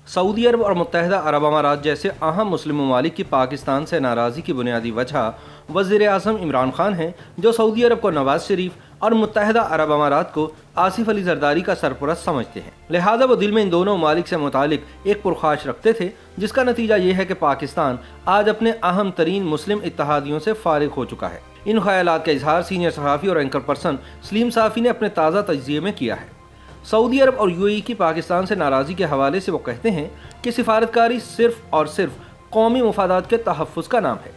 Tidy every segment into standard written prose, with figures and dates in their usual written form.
سعودی عرب اور متحدہ عرب امارات جیسے اہم مسلم ممالک کی پاکستان سے ناراضی کی بنیادی وجہ وزیر اعظم عمران خان ہیں، جو سعودی عرب کو نواز شریف اور متحدہ عرب امارات کو آصف علی زرداری کا سرپرست سمجھتے ہیں۔ لہٰذا وہ دل میں ان دونوں ممالک سے متعلق ایک پرخاش رکھتے تھے، جس کا نتیجہ یہ ہے کہ پاکستان آج اپنے اہم ترین مسلم اتحادیوں سے فارغ ہو چکا ہے۔ ان خیالات کا اظہار سینئر صحافی اور اینکر پرسن سلیم صافی نے اپنے تازہ تجزیے میں کیا ہے۔ سعودی عرب اور UAE کی پاکستان سے ناراضی کے حوالے سے وہ کہتے ہیں کہ سفارتکاری صرف اور صرف قومی مفادات کے تحفظ کا نام ہے۔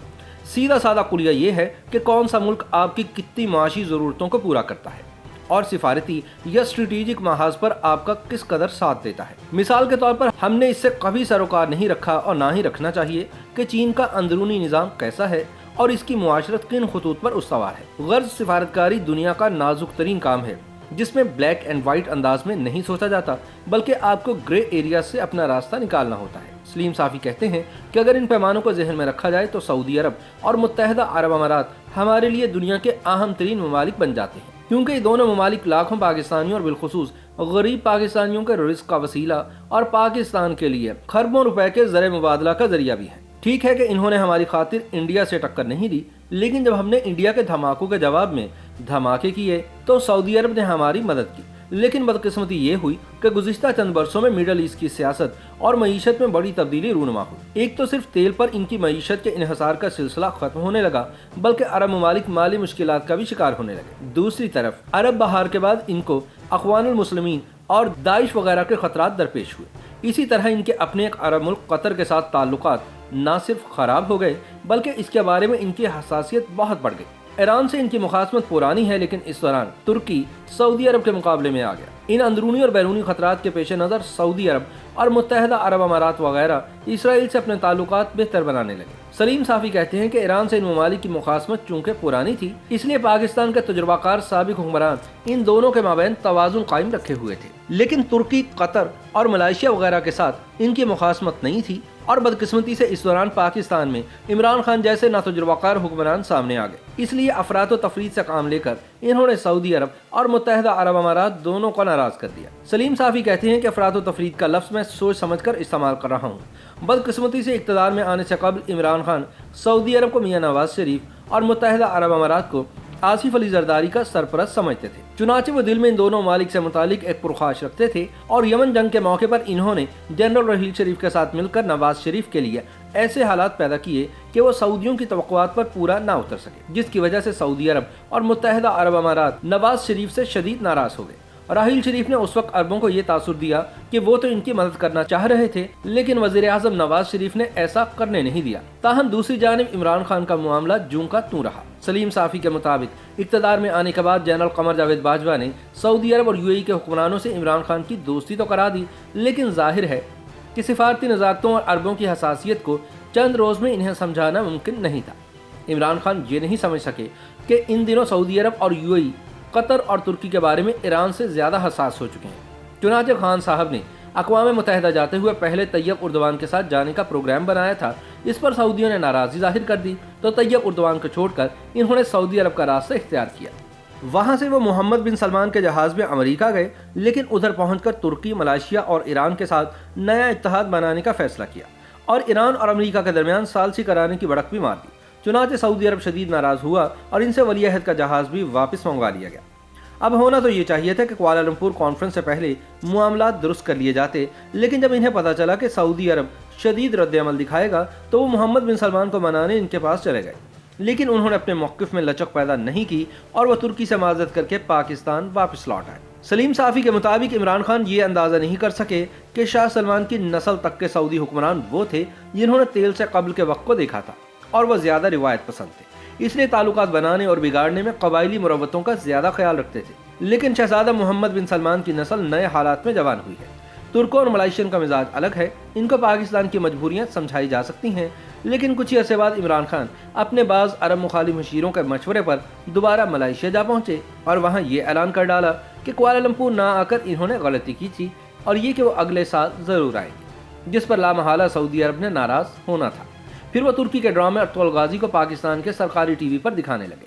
سیدھا سادہ قلیہ یہ ہے کہ کون سا ملک آپ کی کتنی معاشی ضرورتوں کو پورا کرتا ہے اور سفارتی یا اسٹریٹجک محاذ پر آپ کا کس قدر ساتھ دیتا ہے۔ مثال کے طور پر ہم نے اس سے کبھی سروکار نہیں رکھا اور نہ ہی رکھنا چاہیے کہ چین کا اندرونی نظام کیسا ہے اور اس کی معاشرت کن خطوط پر استوار ہے۔ غرض سفارتکاری دنیا کا نازک ترین کام ہے، جس میں بلیک اینڈ وائٹ انداز میں نہیں سوچا جاتا، بلکہ آپ کو گرے ایریا سے اپنا راستہ نکالنا ہوتا ہے۔ سلیم صافی کہتے ہیں کہ اگر ان پیمانوں کو ذہن میں رکھا جائے تو سعودی عرب اور متحدہ عرب امارات ہمارے لیے دنیا کے اہم ترین ممالک بن جاتے ہیں، کیونکہ یہ دونوں ممالک لاکھوں پاکستانیوں اور بالخصوص غریب پاکستانیوں کے رزق کا وسیلہ اور پاکستان کے لیے خربوں روپے کے زر مبادلہ کا ذریعہ بھی ہیں۔ ٹھیک ہے کہ انہوں نے ہماری خاطر انڈیا سے ٹکر نہیں دی، لیکن جب ہم نے انڈیا کے دھماکوں کے جواب میں دھماکے کیے تو سعودی عرب نے ہماری مدد کی۔ لیکن بدقسمتی یہ ہوئی کہ گزشتہ چند برسوں میں مڈل ایسٹ کی سیاست اور معیشت میں بڑی تبدیلی رونما ہوئی۔ ایک تو صرف تیل پر ان کی معیشت کے انحصار کا سلسلہ ختم ہونے لگا، بلکہ عرب ممالک مالی مشکلات کا بھی شکار ہونے لگے۔ دوسری طرف عرب بہار کے بعد ان کو اخوان المسلمین اور داعش وغیرہ کے خطرات درپیش ہوئے۔ اسی طرح ان کے اپنے ایک عرب ملک قطر کے ساتھ تعلقات نہ صرف خراب ہو گئے، بلکہ اس کے بارے میں ان کی حساسیت بہت بڑھ گئی۔ ایران سے ان کی مخاصمت پرانی ہے، لیکن اس دوران ترکی سعودی عرب کے مقابلے میں آ گیا۔ ان اندرونی اور بیرونی خطرات کے پیش نظر سعودی عرب اور متحدہ عرب امارات وغیرہ اسرائیل سے اپنے تعلقات بہتر بنانے لگے۔ سلیم صافی کہتے ہیں کہ ایران سے ان ممالک کی مخاصمت چونکہ پرانی تھی، اس لیے پاکستان کے تجربہ کار سابق حکمران ان دونوں کے مابین توازن قائم رکھے ہوئے تھے، لیکن ترکی، قطر اور ملائیشیا وغیرہ کے ساتھ ان کی مخاصمت نہیں تھی، اور بدقسمتی سے اس دوران پاکستان میں عمران خان جیسے ناتجربہ کار حکمران سامنے آ گئے۔ اس لیے افراط و تفریط سے کام لے کر انہوں نے سعودی عرب اور متحدہ عرب امارات دونوں کو ناراض کر دیا۔ سلیم صافی کہتے ہیں کہ افراط و تفریط کا لفظ میں سوچ سمجھ کر استعمال کر رہا ہوں۔ بدقسمتی سے اقتدار میں آنے سے قبل عمران خان سعودی عرب کو میاں نواز شریف اور متحدہ عرب امارات کو آصف علی زرداری کا سرپرست سمجھتے تھے۔ چنانچہ وہ دل میں ان دونوں ممالک سے متعلق ایک پرخاش رکھتے تھے، اور یمن جنگ کے موقع پر انہوں نے جنرل رحیل شریف کے ساتھ مل کر نواز شریف کے لیے ایسے حالات پیدا کیے کہ وہ سعودیوں کی توقعات پر پورا نہ اتر سکے، جس کی وجہ سے سعودی عرب اور متحدہ عرب امارات نواز شریف سے شدید ناراض ہو گئے۔ راحیل شریف نے اس وقت عربوں کو یہ تاثر دیا کہ وہ تو ان کی مدد کرنا چاہ رہے تھے، لیکن وزیر اعظم نواز شریف نے ایسا کرنے نہیں دیا۔ تاہم دوسری جانب عمران خان کا معاملہ جوں کا توں رہا۔ سلیم صافی کے مطابق اقتدار میں آنے کے بعد جنرل قمر جاوید باجوہ نے سعودی عرب اور UAE کے حکمرانوں سے عمران خان کی دوستی تو کرا دی، لیکن ظاہر ہے کہ سفارتی نزاکتوں اور عربوں کی حساسیت کو چند روز میں انہیں سمجھانا ممکن نہیں تھا۔ عمران خان یہ نہیں سمجھ سکے کہ ان دنوں سعودی عرب اور UAE قطر اور ترکی کے بارے میں ایران سے زیادہ حساس ہو چکے ہیں۔ چنانچہ خان صاحب نے اقوام متحدہ جاتے ہوئے پہلے طیب اردوان کے ساتھ جانے کا پروگرام بنایا تھا۔ اس پر سعودیوں نے ناراضی ظاہر کر دی تو طیب اردوان کو چھوڑ کر انہوں نے سعودی عرب کا راستہ اختیار کیا۔ وہاں سے وہ محمد بن سلمان کے جہاز میں امریکہ گئے، لیکن ادھر پہنچ کر ترکی، ملائیشیا اور ایران کے ساتھ نیا اتحاد بنانے کا فیصلہ کیا، اور ایران اور امریکہ کے درمیان ثالثی کرانے کی بڑک بھی مار دی۔ چنانچہ سعودی عرب شدید ناراض ہوا اور ان سے ولی عہد کا جہاز بھی واپس منگوا لیا گیا۔ اب ہونا تو یہ چاہیے تھا کہ کوالالمپور کانفرنس سے پہلے معاملات درست کر لیے جاتے، لیکن جب انہیں پتہ چلا کہ سعودی عرب شدید رد عمل دکھائے گا تو وہ محمد بن سلمان کو منانے ان کے پاس چلے گئے، لیکن انہوں نے اپنے موقف میں لچک پیدا نہیں کی اور وہ ترکی سے معذرت کر کے پاکستان واپس لوٹ آئے۔ سلیم صافی کے مطابق عمران خان یہ اندازہ نہیں کر سکے کہ شاہ سلمان کی نسل تک کے سعودی حکمران وہ تھے جنہوں نے تیل سے قبل کے وقت کو دیکھا تھا، اور وہ زیادہ روایت پسند تھے، اس لیے تعلقات بنانے اور بگاڑنے میں قبائلی مروتوں کا زیادہ خیال رکھتے تھے۔ لیکن شہزادہ محمد بن سلمان کی نسل نئے حالات میں جوان ہوئی ہے۔ ترکوں اور ملائیشین کا مزاج الگ ہے، ان کو پاکستان کی مجبوریاں سمجھائی جا سکتی ہیں، لیکن کچھ ہی عرصے بعد عمران خان اپنے بعض عرب مخالف مشیروں کے مشورے پر دوبارہ ملائیشیا جا پہنچے، اور وہاں یہ اعلان کر ڈالا کہ کوالالمپور نہ آ کر انہوں نے غلطی کی تھی، اور یہ کہ وہ اگلے سال ضرور آئیں گے، جس پر لامحالہ سعودی عرب نے ناراض ہونا تھا۔ پھر وہ ترکی کے ڈرامے ارطغرل غازی کو پاکستان کے سرکاری TV پر دکھانے لگے،